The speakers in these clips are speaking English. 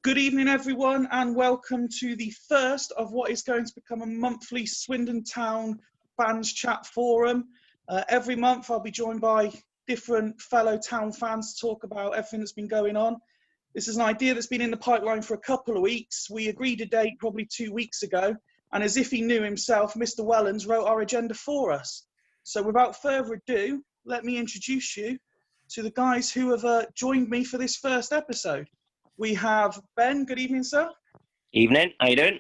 Good evening, everyone, and welcome to the first of what is going to become a monthly Swindon Town fans chat forum. Every month I'll be joined by different fellow town fans to talk about everything that's been going on. This is an idea that's been in the pipeline for a couple of weeks. We agreed a date probably 2 weeks ago, and as if he knew himself, Mr. Wellens wrote our agenda for us. So without further ado, let me introduce you to the guys who have joined me for this first episode. We have Ben. Good evening, sir. Evening. How you doing?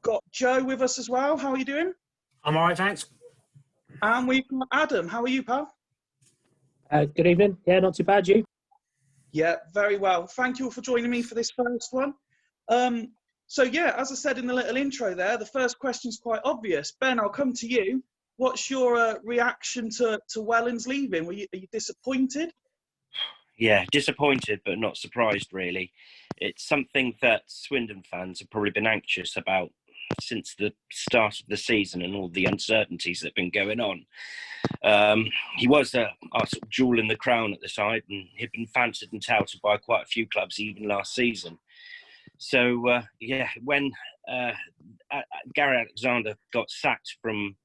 Got Joe with us as well. How are you doing? I'm all right, thanks. And we've got Adam. How are you, pal? Good evening. Yeah, not too bad, you? Yeah, very well. Thank you all for joining me for this first one. So yeah, as I said in the little intro there, the first question is quite obvious. Ben, I'll come to you. What's your reaction to Wellens leaving? Are you disappointed? Yeah, disappointed but not surprised, really. It's something that Swindon fans have probably been anxious about since the start of the season and all the uncertainties that have been going on. He was our sort of jewel in the crown at the side, and he'd been fancied and touted by quite a few clubs even last season. So, when Gary Alexander got sacked from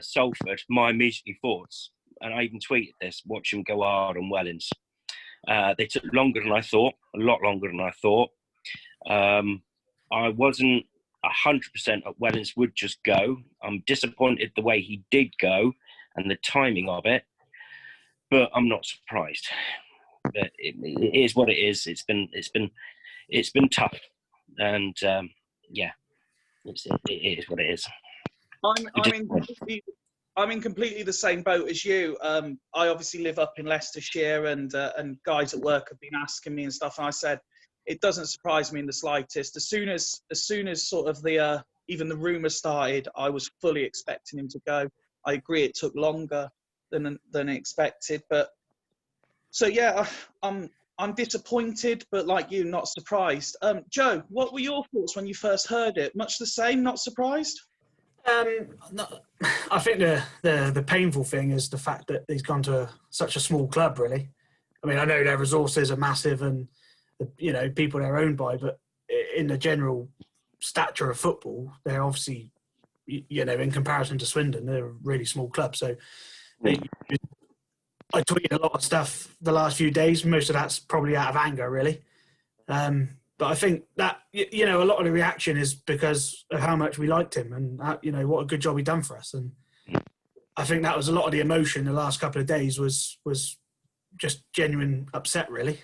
Salford, my immediate thoughts, and I even tweeted this, watch him go hard on Wellens. They took longer than I thought, a lot longer than I thought. I wasn't 100% at Wellens would just go. I'm disappointed the way he did go and the timing of it, but I'm not surprised. But it is what it is. It's been tough, and it is what it is. I'm in completely the same boat as you. I obviously live up in Leicestershire, and guys at work have been asking me and stuff. And I said it doesn't surprise me in the slightest. As soon as sort of the even the rumour started, I was fully expecting him to go. I agree it took longer than expected, but so yeah, I'm disappointed, but like you, not surprised. Joe, what were your thoughts when you first heard it? Much the same, not surprised? No, I think the painful thing is the fact that he's gone to such a small club, really. I mean, I know their resources are massive and, people they're owned by, but in the general stature of football, they're obviously, in comparison to Swindon, they're a really small club. So I tweeted a lot of stuff the last few days. Most of that's probably out of anger, really. But I think that, a lot of the reaction is because of how much we liked him and, what a good job he done for us. And I think that was a lot of the emotion the last couple of days was just genuine upset, really.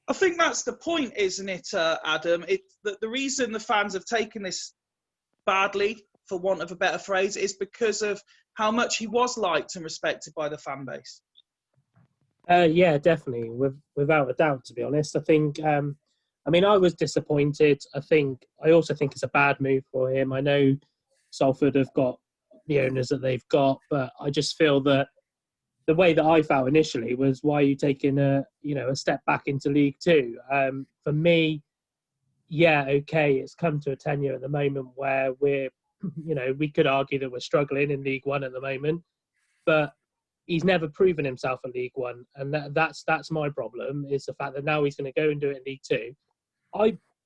I think that's the point, isn't it, Adam? It's the reason the fans have taken this badly, for want of a better phrase, is because of how much he was liked and respected by the fan base. Yeah, definitely, without a doubt, to be honest. I think... I was disappointed. I also think it's a bad move for him. I know Salford have got the owners that they've got, but I just feel that the way that I felt initially was, why are you taking a step back into League Two? For me, yeah, okay, it's come to a tenure at the moment where we're, we could argue that we're struggling in League One at the moment, but he's never proven himself at League One, and that's my problem, is the fact that now he's going to go and do it in League Two.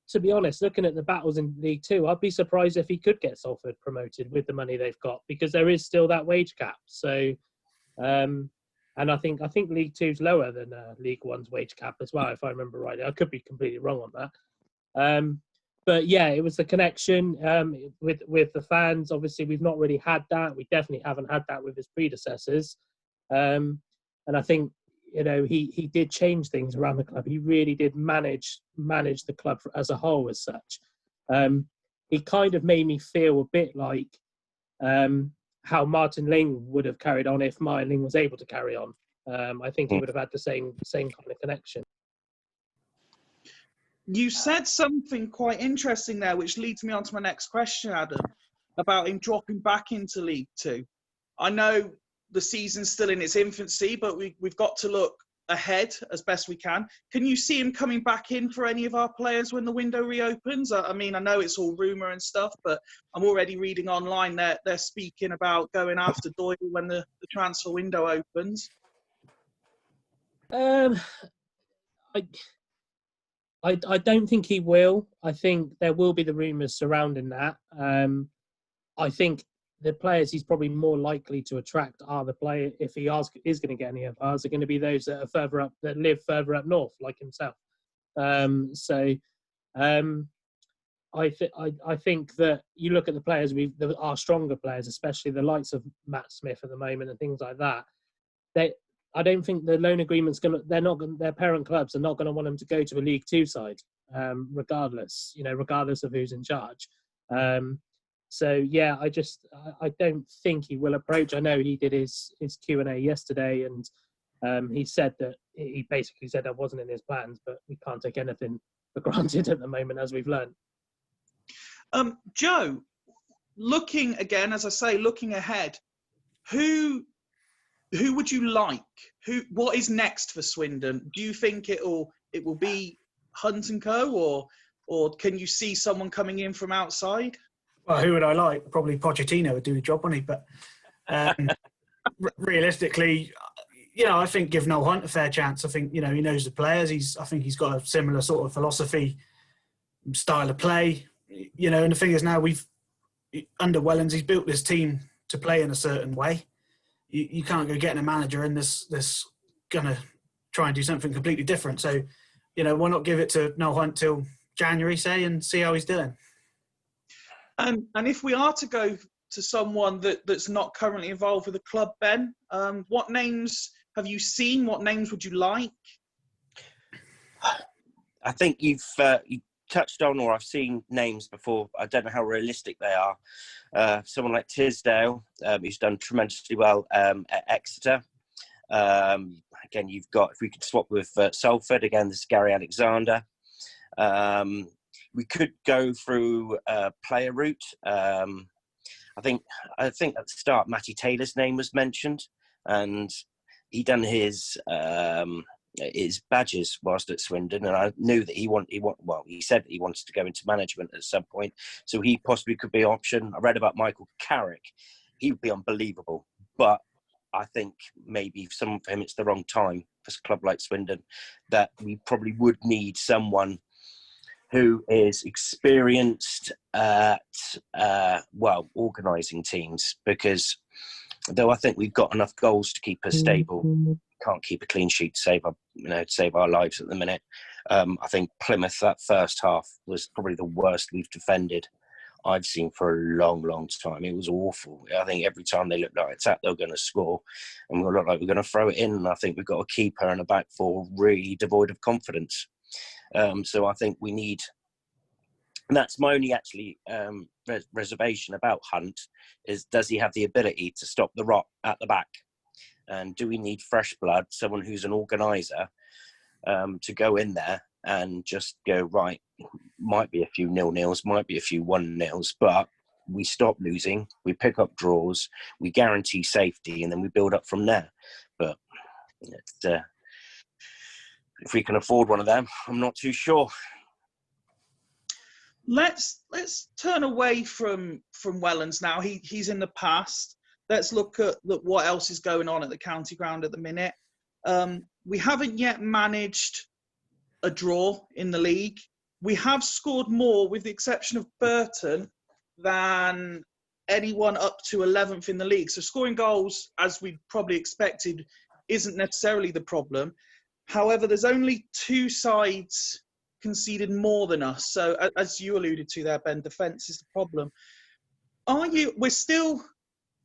To be honest, looking at the battles in League Two, I'd be surprised if he could get Salford promoted with the money they've got, because there is still that wage cap. So, and I think League Two's lower than League One's wage cap as well, if I remember rightly. I could be completely wrong on that. But yeah, it was the connection with the fans. Obviously, we've not really had that. We definitely haven't had that with his predecessors. And I think, he did change things around the club. He really did manage the club as a whole as such. He kind of made me feel a bit like how Martin Ling would have carried on if Martin Ling was able to carry on. I think he would have had the same kind of connection. You said something quite interesting there, which leads me on to my next question, Adam, about him dropping back into League Two. I know the season's still in its infancy, but we've got to look ahead as best we can. Can you see him coming back in for any of our players when the window reopens? I mean, I know it's all rumour and stuff, but I'm already reading online they're speaking about going after Doyle when the transfer window opens. I I don't think he will. I think there will be the rumours surrounding that. I think the players he's probably more likely to attract are the player, if he is going to get any ours, are going to be those that are further up, that live further up north, like himself. I think that you look at the players, our stronger players, especially the likes of Matt Smith at the moment and things like that. I don't think the loan agreement's their parent clubs are not going to want them to go to a League Two side, regardless of who's in charge. I don't think he will approach. I know he did his Q&A yesterday, and he said that he basically said that wasn't in his plans, but we can't take anything for granted at the moment, as we've learned. Joe, looking again, as I say, looking ahead, who would you like? What is next for Swindon? Do you think it will be Hunt and Co, or can you see someone coming in from outside? Well, who would I like? Probably Pochettino would do the job, wouldn't he? But realistically, I think give Noel Hunt a fair chance. I think he knows the players. I think he's got a similar sort of philosophy, style of play. And the thing is now under Wellens, he's built this team to play in a certain way. You can't go getting a manager in this gonna try and do something completely different. So, why not give it to Noel Hunt till January, say, and see how he's doing. And if we are to go to someone that's not currently involved with the club, Ben, what names have you seen? What names would you like? I think you've touched on, or I've seen names before. I don't know how realistic they are. Someone like Tisdale, who's done tremendously well at Exeter. Again, you've got, if we could swap with Salford, again, this is Gary Alexander. We could go through player route. I think at the start, Matty Taylor's name was mentioned, and he done his badges whilst at Swindon, and I knew that he said that he wanted to go into management at some point, so he possibly could be an option. I read about Michael Carrick. He would be unbelievable, but I think maybe for him it's the wrong time for a club like Swindon, that we probably would need someone who is experienced at, organising teams, because though I think we've got enough goals to keep us stable, can't keep a clean sheet to save our lives at the minute. I think Plymouth, that first half, was probably the worst we've defended I've seen for a long, long time. It was awful. I think every time they looked like attack, they were going to score, and we looked like we're going to throw it in. And I think we've got a keeper and a back four really devoid of confidence. So I think we need, and that's my only actually reservation about Hunt, is does he have the ability to stop the rot at the back? And do we need fresh blood, someone who's an organiser, to go in there and just go, right, might be a few 0-0s, might be a few 1-0s, but we stop losing, we pick up draws, we guarantee safety, and then we build up from there. But if we can afford one of them, I'm not too sure. Let's turn away from Wellens now. He's in the past. Let's look at what else is going on at the county ground at the minute. We haven't yet managed a draw in the league. We have scored more, with the exception of Burton, than anyone up to 11th in the league. So scoring goals, as we probably expected, isn't necessarily the problem. However, there's only two sides conceded more than us. So as you alluded to there, Ben, defence is the problem. We're still,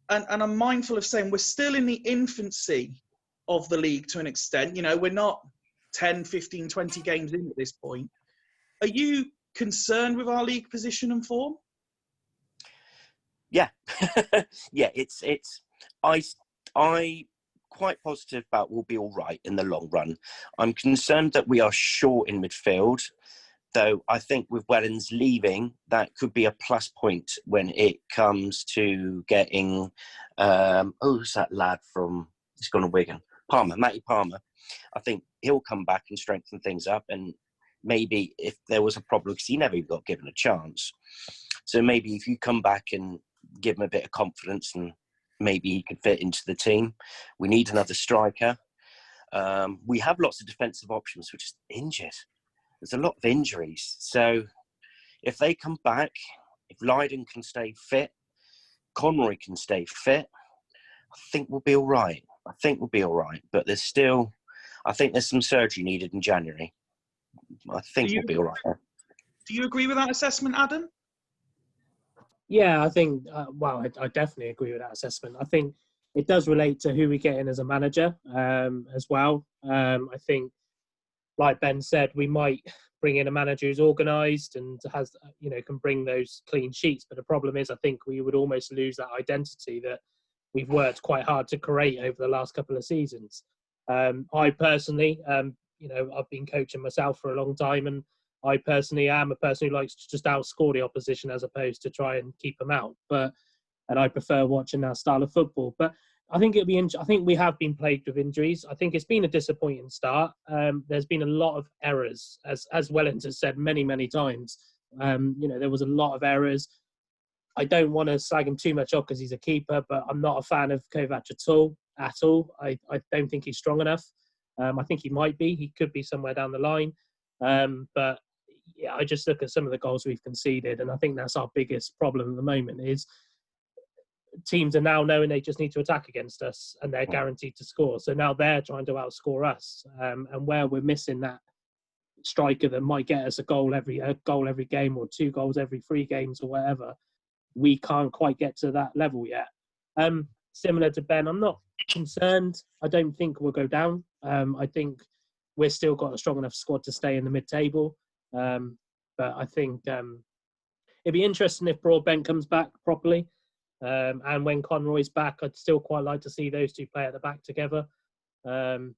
and I'm mindful of saying, we're still in the infancy of the league to an extent. We're not 10, 15, 20 games in at this point. Are you concerned with our league position and form? Yeah. Yeah, I quite positive about we'll be all right in the long run. I'm concerned that we are short in midfield, though I think with Wellens leaving, that could be a plus point when it comes to getting, who's that lad from, he's gone to Wigan? Matty Palmer. I think he'll come back and strengthen things up, and maybe if there was a problem, because he never got given a chance. So maybe if you come back and give him a bit of confidence, and maybe he could fit into the team. We need another striker. We have lots of defensive options, which is injured. there's a lot of injuries. So if they come back, if Lydon can stay fit, Conroy can stay fit, I think we'll be all right. But I think there's some surgery needed in January. I think we'll be all right. Do you agree with that assessment, Adam? Yeah, I think, I definitely agree with that assessment. I think it does relate to who we get in as a manager as well. I think, like Ben said, we might bring in a manager who's organised and has, can bring those clean sheets. But the problem is, I think we would almost lose that identity that we've worked quite hard to create over the last couple of seasons. I personally, I've been coaching myself for a long time, and I personally am a person who likes to just outscore the opposition as opposed to try and keep them out. And I prefer watching that style of football. But I think I think we have been plagued with injuries. I think it's been a disappointing start. There's been a lot of errors, as Wellens has said many, many times. There was a lot of errors. I don't want to slag him too much off because he's a keeper, but I'm not a fan of Kovac at all. I don't think he's strong enough. I think he might be. He could be somewhere down the line. But yeah, I just look at some of the goals we've conceded, and I think that's our biggest problem at the moment is teams are now knowing they just need to attack against us and they're guaranteed to score. So now they're trying to outscore us. And where we're missing that striker that might get us a goal every game or 2 goals every 3 games or whatever, we can't quite get to that level yet. Similar to Ben, I'm not concerned. I don't think we'll go down. I think we've still got a strong enough squad to stay in the mid-table. But I think it'd be interesting if Broadbent comes back properly. And when Conroy's back, I'd still quite like to see those 2 play at the back together. And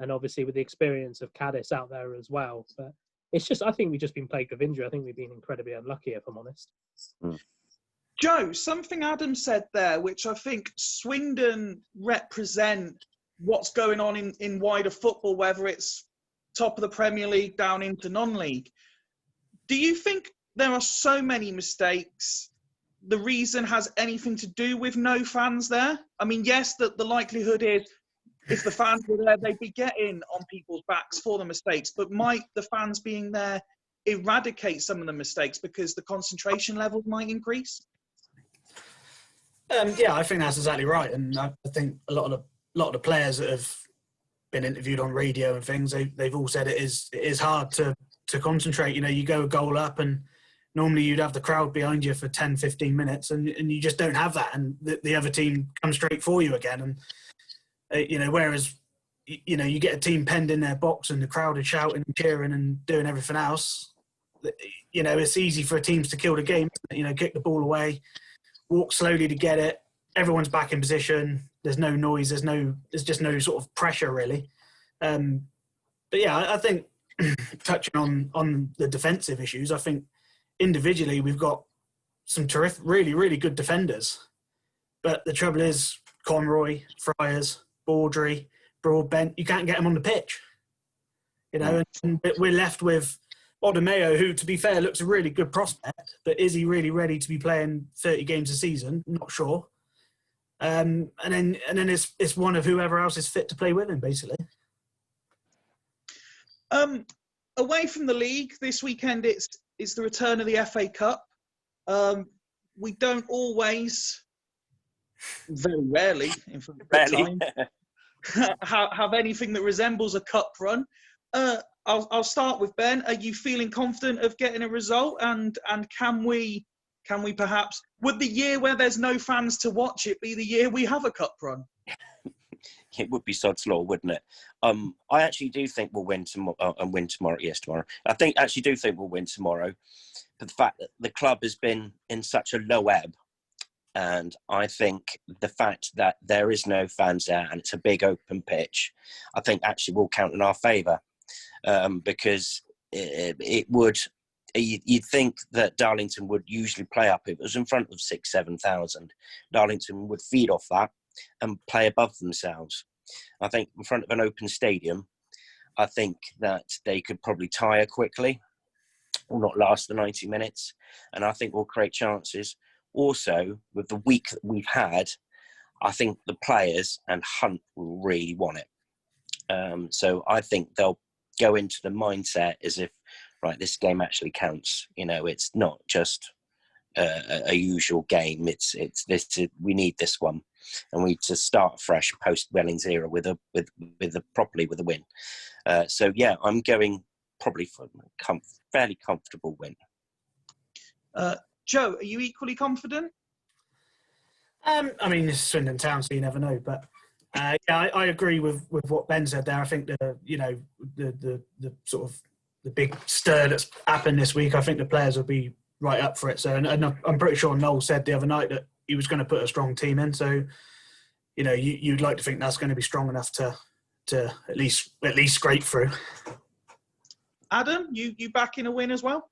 obviously with the experience of Cadiz out there as well. But it's just, I think we've just been plagued with injury. I think we've been incredibly unlucky, if I'm honest. Joe, something Adam said there, which I think Swindon represent what's going on in wider football, whether it's top of the Premier League down into non-league. Do you think there are so many mistakes? The reason has anything to do with no fans there? I mean, yes, the likelihood is if the fans were there, they'd be getting on people's backs for the mistakes. But might the fans being there eradicate some of the mistakes because the concentration levels might increase? Yeah, I think that's exactly right. And I think a lot of the players that have been interviewed on radio and things, they've all said it is hard to concentrate. You go a goal up and normally you'd have the crowd behind you for 10, 15 minutes and you just don't have that. And the other team comes straight for you again. And, whereas, you get a team penned in their box and the crowd is shouting and cheering and doing everything else. It's easy for teams to kill the game, kick the ball away, walk slowly to get it. Everyone's back in position. There's no noise. There's just no sort of pressure really. But yeah, I think touching on the defensive issues, I think individually we've got some terrific, really, really good defenders. But the trouble is Conroy, Friars, Baudry, Broadbent, you can't get them on the pitch. And we're left with Odemeo, who, to be fair, looks a really good prospect, but is he really ready to be playing 30 games a season? Not sure. And then it's one of whoever else is fit to play with him, basically. Away from the league, this weekend it's the return of the FA Cup. We don't always, very rarely, in fact, Rarely. have anything that resembles a cup run. I'll start with Ben. Are you feeling confident of getting a result? And can we perhaps, would the year where there's no fans to watch it be the year we have a cup run? It would be sod's law, wouldn't it? I actually do think we'll win tomorrow. Yes, tomorrow. I actually do think we'll win tomorrow. But the fact that the club has been in such a low ebb, and I think the fact that there is no fans there and it's a big open pitch, I think actually will count in our favour. Because it would, you'd think that Darlington would usually play up. If it was in front of 6,000-7,000, Darlington would feed off that and play above themselves. I think in front of an open stadium, I think that they could probably tire quickly or not last the 90 minutes. And I think we'll create chances. Also, with the week that we've had, I think the players and Hunt will really want it. So I think they'll go into the mindset as if right, this game actually counts. You know, it's not just a usual game. It's this. We need this one, and we need to start fresh post Wellens era with a win. So yeah, I'm going probably for a fairly comfortable win. Joe, are you equally confident? I mean, it's Swindon Town, so you never know. But yeah, I agree with what Ben said there. I think the sort of the big stir that's happened this week, I think the players will be right up for it. So, and I'm pretty sure Noel said the other night that he was going to put a strong team in. So, you know, you'd like to think that's going to be strong enough to at least scrape through. Adam, you back in a win as well?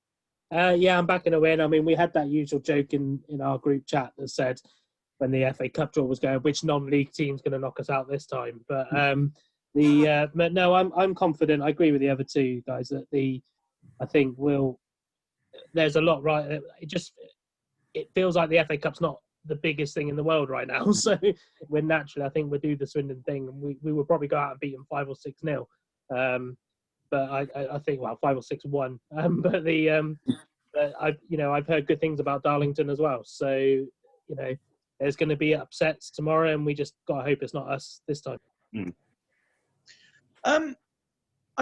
Yeah, I'm back in a win. I mean, we had that usual joke in our group chat that said when the FA Cup draw was going, which non-league team's going to knock us out this time? But but no, I'm confident. I agree with the other two guys that I think there's a lot right. It feels like the FA Cup's not the biggest thing in the world right now. So we're naturally, I think we'll do the Swindon thing, and we will probably go out and beat them 5 or 6-0. But I think 5 or 6-1. But I've heard good things about Darlington as well. So there's going to be upsets tomorrow, and we just got to hope it's not us this time. I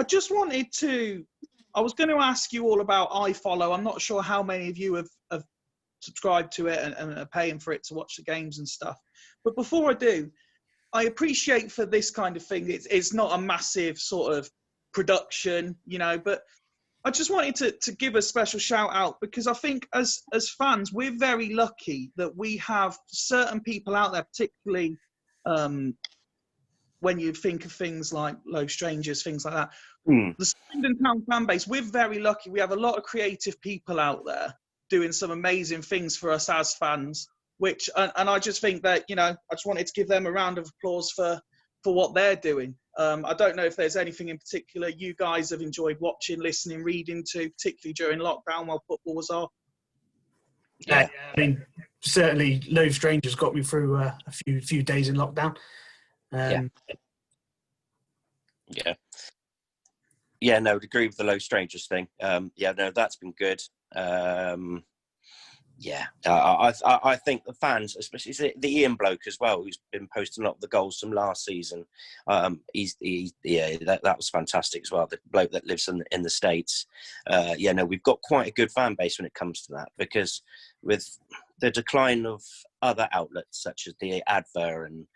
just wanted to. I was going to ask you all about iFollow. I'm not sure how many of you have subscribed to it and are paying for it to watch the games and stuff. But before I do, I appreciate for this kind of thing, it's not a massive sort of production, but I just wanted to give a special shout out because I think as fans, we're very lucky that we have certain people out there, particularly when you think of things like Low Strangers, things like that. The Swindon Town fan base, we're very lucky. We have a lot of creative people out there doing some amazing things for us as fans, and I just think that, I just wanted to give them a round of applause for what they're doing. I don't know if there's anything in particular you guys have enjoyed watching, listening, reading to, particularly during lockdown while football was off. Yeah, I mean, certainly Low Strangers got me through a few days in lockdown. Yeah, no, I'd agree with the Low Strangers thing. That's been good. I think the fans, especially the Ian bloke as well, who's been posting a lot of the goals from last season. That was fantastic as well. The bloke that lives in the States. We've got quite a good fan base when it comes to that, because with the decline of other outlets such as the Adver and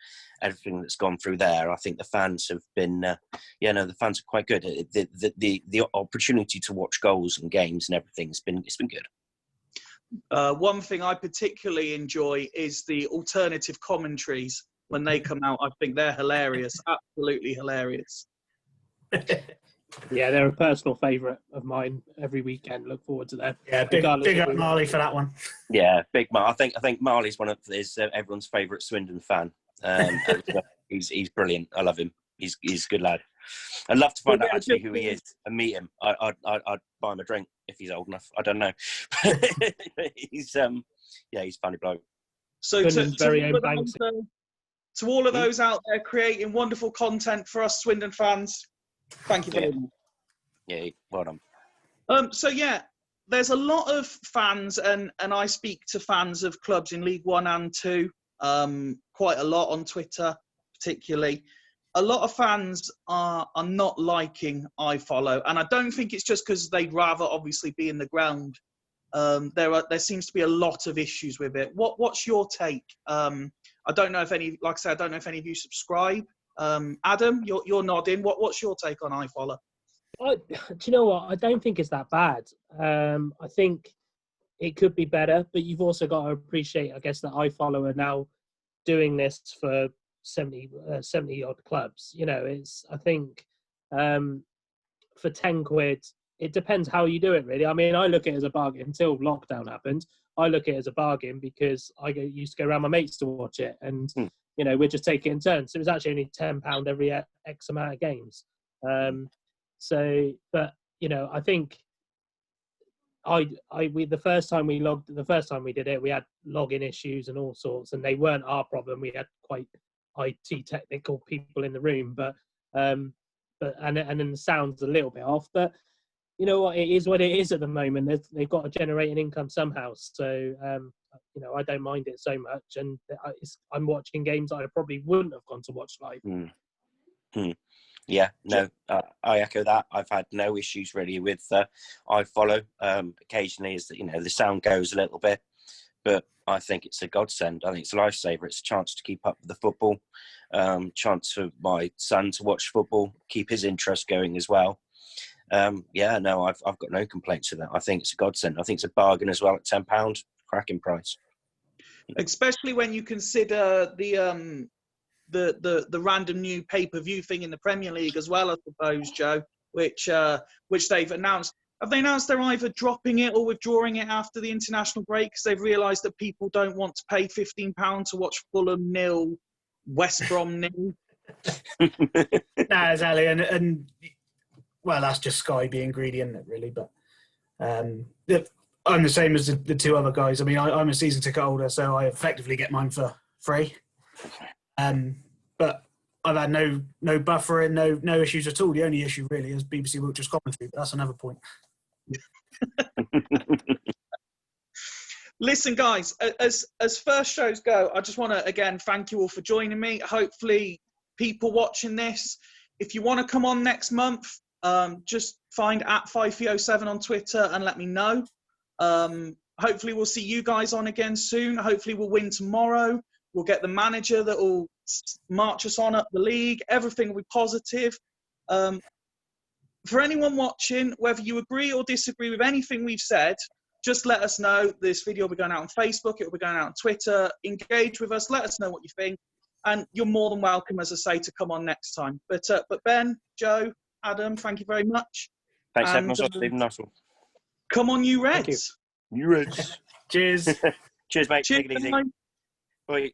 everything that's gone through there, I think the fans have been, the fans are quite good. The opportunity to watch goals and games and everything it's been good. One thing I particularly enjoy is the alternative commentaries when they come out. I think they're hilarious, absolutely hilarious. Yeah, they're a personal favourite of mine. Every weekend, look forward to them. Yeah, big up Marley for that one. Yeah, big Marley. I think Marley's everyone's favourite Swindon fan. He's brilliant. I love him. He's a good lad. I'd love to find out actually who he is and meet him. I'd buy him a drink if he's old enough. I don't know. He's funny bloke. So to all of those out there creating wonderful content for us Swindon fans, thank you very much. Yeah, well done. There's a lot of fans, and I speak to fans of clubs in League 1 and 2 quite a lot on Twitter, particularly. A lot of fans are not liking iFollow, and I don't think it's just because they'd rather obviously be in the ground. There seems to be a lot of issues with it. What's your take? I don't know if any, like I said, I don't know if any of you subscribe. Adam, you're nodding. What's your take on iFollow? Do you know what? I don't think it's that bad. I think it could be better, but you've also got to appreciate, I guess, that iFollow are now doing this for 70 odd clubs. I think for 10 quid, it depends how you do it, really. I mean, I look at it as a bargain until lockdown happened. I look at it as a bargain because I used to go around my mates to watch it, and we're just taking it in turns. So it was actually only £10 every X amount of games. I think the first time we did it, we had login issues and all sorts, and they weren't our problem. We had quite IT technical people in the room, but then the sound's a little bit off. But you know what, it is what it is at the moment. They've got to generate an income somehow. So, you know, I don't mind it so much. And I'm watching games that I probably wouldn't have gone to watch live. Yeah, no, I echo that. I've had no issues really with I follow. Occasionally, is that, you know, the sound goes a little bit, but I think it's a godsend. I think it's a lifesaver. It's a chance to keep up with the football, chance for my son to watch football, keep his interest going as well. Yeah, no, I've got no complaints with that. I think it's a godsend. I think it's a bargain as well at £10, cracking price. Especially when you consider the random new pay-per-view thing in the Premier League as well, I suppose, Joe, which they've announced. Have they announced they're either dropping it or withdrawing it after the international break because they've realised that people don't want to pay £15 to watch Fulham 0, West Brom 0? Nah, exactly, and well, that's just Sky being greedy, isn't it, really? But I'm the same as the two other guys. I mean, I'm a season ticket holder, so I effectively get mine for free. But I've had no buffering, no issues at all. The only issue really is BBC Wiltshire's commentary, but that's another point. Listen, guys, as first shows go, I just want to again thank you all for joining me. Hopefully, people watching this, if you want to come on next month, just find @FifeyO7 on Twitter and let me know. Hopefully, we'll see you guys on again soon. Hopefully, we'll win tomorrow. We'll get the manager that will march us on up the league. Everything will be positive. For anyone watching, whether you agree or disagree with anything we've said, just let us know. This video will be going out on Facebook. It will be going out on Twitter. Engage with us. Let us know what you think. And you're more than welcome, as I say, to come on next time. But Ben, Joe, Adam, thank you very much. Thanks, everyone. Stephen Nussel. Come on, you Reds. You Reds. Cheers. Cheers, mate. Cheers, Take it easy. bye. Bye.